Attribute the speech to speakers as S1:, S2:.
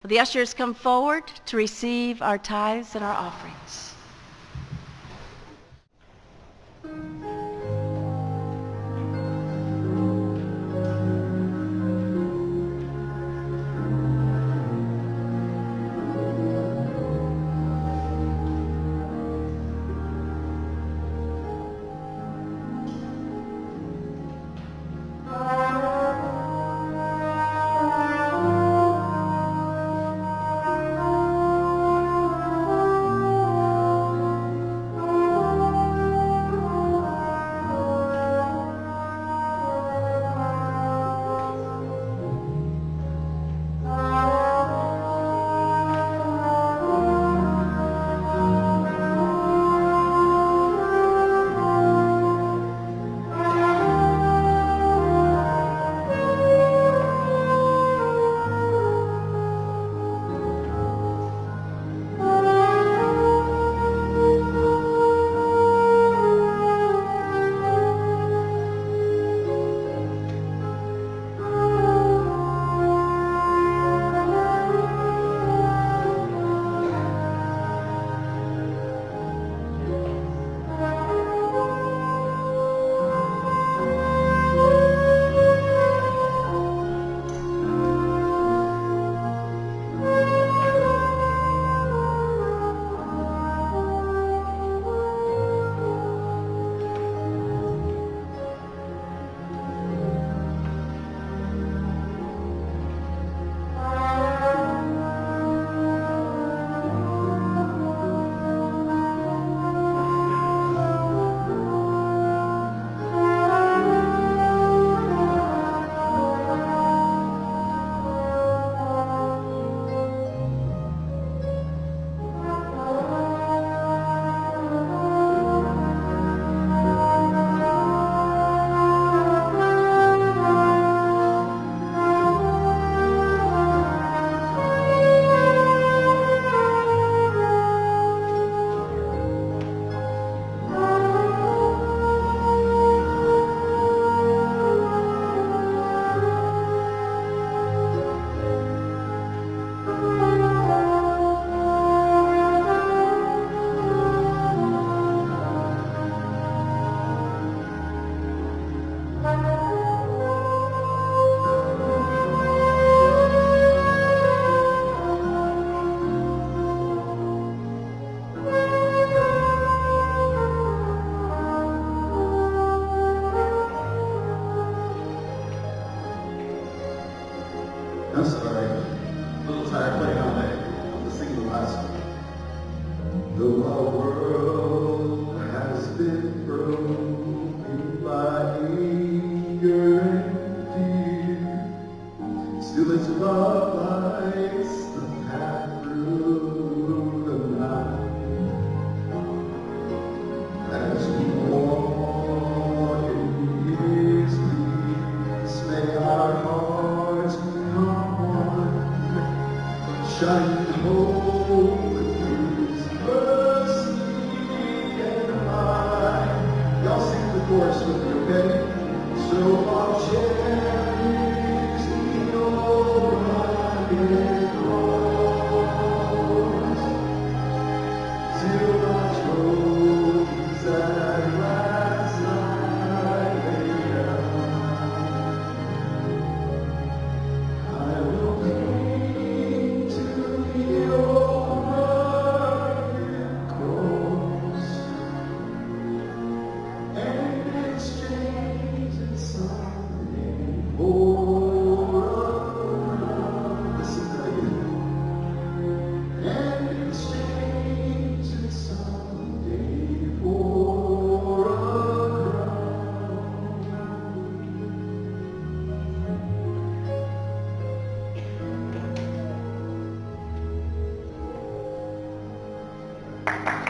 S1: The ushers come forward to receive our tithes and our offerings.
S2: I'm sorry. A little tired playing all day. I'm just singing the last one. Though our world has been broken by anger and fear, still its love lights the path through the night. As we walk in His peace, may our hearts shining hope with His mercy and light. Y'all sing the chorus with me, okay? So I'll cherish the old rugged cross till our trophies at last lie laid down. I will cling to the old rugged cross and exchange it someday for a crown. Listen to that again. And exchange it someday for a crown.